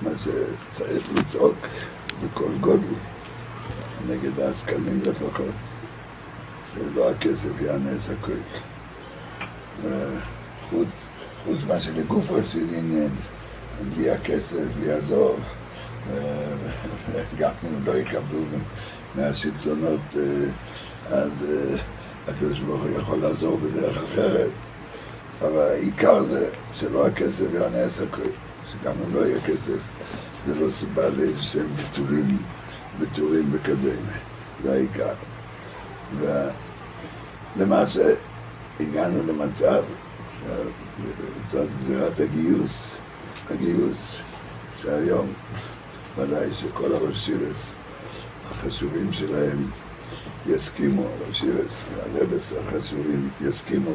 מה שצריך לצעוק בכל גודל, נגד העסקנים לפחות, שלא הכסף יענס הכל. חוץ מה שלגופו של עניין, בלי הכסף, יעזוב, גם אם לא יקבלו מהשלטונות, אז הקדוש ברוך הוא יכול לעזור בדרך אחרת. אבל העיקר זה שלא הכסף יענס הכל, שגם אם לא יהיה כסף, זה לא סיבה לאיזשהם ביטולים בקדמה. זה העיקר. ולמעשה הגענו למצב, לצד גזירת הגיוס, שהיום ודאי שכל הראשירס החשובים שלהם יסכימו, הראשירס והרבס החשובים יסכימו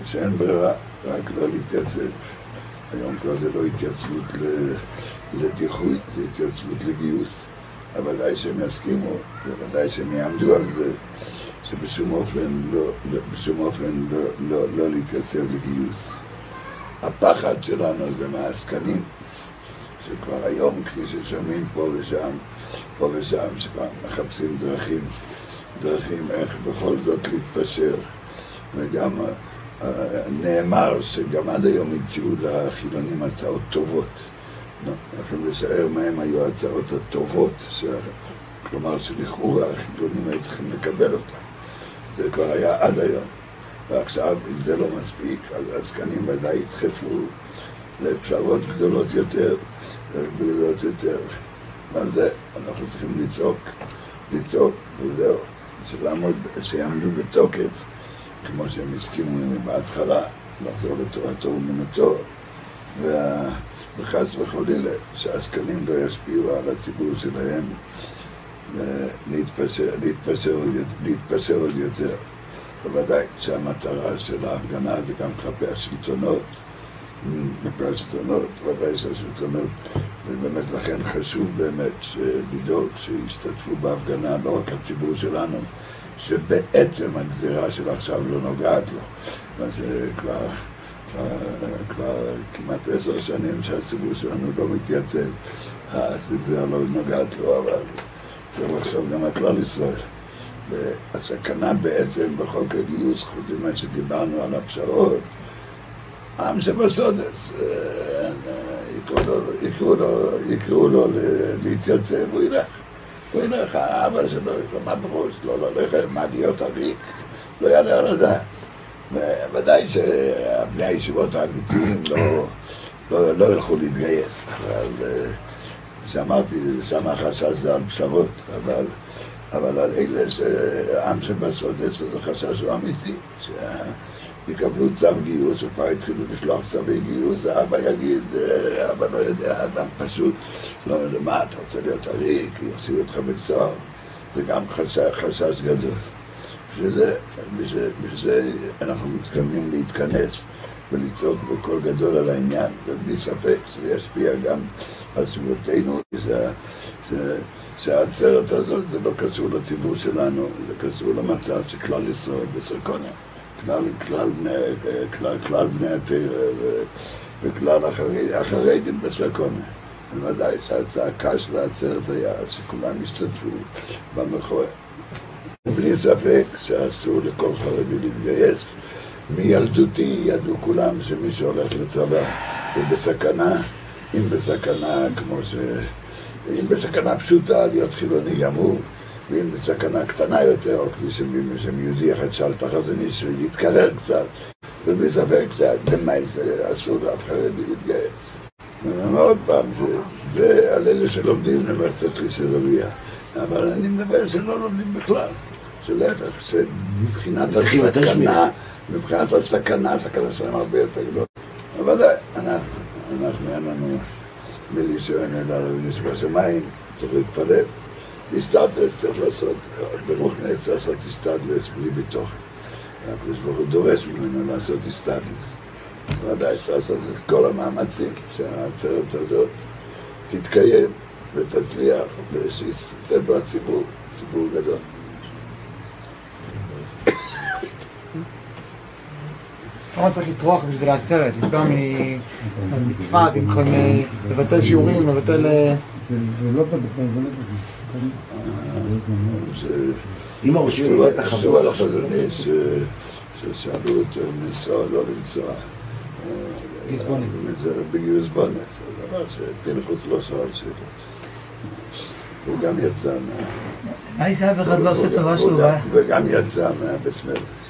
שאין ברירה, רק לא להתייצב. היום כבר זה לא התייצבות לדיחוי, זה התייצבות לגיוס. אבל ודאי שהם יסכימו, וודאי שהם יעמדו על זה, שבשום אופן לא להתייצב לגיוס. הפחד שלנו זה מהעסקנים, שכבר היום, כפי ששומעים פה ושם, שכבר מחפשים דרכים איך בכל זאת להתפשר. וגם נאמר שגם עד היום הציעו לחילונים הצעות טובות. אנחנו לשער מהם היו ההצעות הטובות, כלומר שלכאורה החילונים היו צריכים לקבל אותם. זה כבר היה עד היום. ועכשיו, אם זה לא מספיק, אז העסקנים ודאי ידחפו לפשרות גדולות יותר, ועל זה אנחנו צריכים לצעוק, וזהו, שיעמדו בתוקף, כמו שהם הסכימו בהתחלה, לחזור לתורתו ומנותו, וחס וחלילה שהעסקנים לא ישפיעו על הציבור שלהם להתפשר עוד יותר. בוודאי שהמטרה של ההפגנה זה גם כלפי השלטונות, ודאי שהשלטונות, ובאמת לכן חשוב באמת לדאוג שישתתפו בהפגנה, לא רק הציבור שלנו, שבעצם הגזירה של עכשיו לא נוגעת לו. מה שכבר כמעט 10 שנים שהציבור שלנו לא מתייצב, הגזירה לא נוגעת לו, אבל צריך לחשוב גם על כלל ישראל. והסכנה בעצם בחוק הגיוס, חוץ ממה שדיברנו על הפשרות, עם שבסודץ, יקראו לו להתייצב, הוא ילך, האבא שלו, מה בראש, לא ללכת, מה להיות עריק, לא יעלה על הדעת. וודאי שבני הישיבות האמיתיים לא ילכו להתגייס, אבל שאמרתי, שם החשש זה על פשרות, אבל על אלה שעם שבסודץ, אז החשש הוא אמיתי, יקבלו צו גיוס, וכבר התחילו לשלוח צווי גיוס, האבא יגיד, אבא לא יודע, אדם פשוט, לא יודע מה, אתה רוצה להיות עריק, יוציאו אותך בצער, זה גם חשש גדול. בשביל אנחנו מתכוונים להתכנס ולצעוק בקול גדול על העניין, ובלי ספק שזה ישפיע גם על סביבתנו, שהעצרת הזאת זה לא קשור לציבור שלנו, זה קשור למצב שכלל ישראל בסרקונה. כלל בני התורה וכלל החרדים בסרקונה. בוודאי שהצעקה של העצרת היה שכולם השתתפו במחאה. בלי ספק שאסור לכל חרדי להתגייס. מילדותי ידעו כולם שמי שהולך לצבא הוא בסכנה, אם בסכנה פשוטה להיות חילוני גמור, ואם בסכנה קטנה יותר, או כפי שמיהודי אחד שאל את החזון איש להתקרר קצת, ובלי ספק אסור לאף חרדי להתגייס. ועוד פעם, זה על אלה שלומדים למערכת של רבייה, אבל אני מדבר שלא לומדים בכלל, שלהפך, שמבחינת הסכנה, הסכנה שלהם הרבה יותר גדול. אבל אנחנו אין לנו מלישון אלא רביניש בשמיים, צריך להתפלל. להסתדלס צריך לעשות, ברוכנס צריך לעשות להסתדלס בלי בתוכן. הקדוש ברוך הוא דורש ממנו לעשות להסתדלס. ודאי צריך לעשות את כל המאמצים שהעצרת הזאת תתקיים ותצליח ושיסתכל בציבור, ציבור גדול. כמה צריך לטרוח בשביל העצרת, לנסוע מצפת, לבטל שיעורים, לבטל... אם הרושבים את החברות. שוב על החזונית ששאלו אותו אם לנסוע או לא לנסוע. זה בגיוס בונס, זה דבר שפנחוס לא שואל שאלה. הוא גם יצא מה זה אף אחד לא עושה טובה שהוא בא? וגם יצא מהבסמרדס.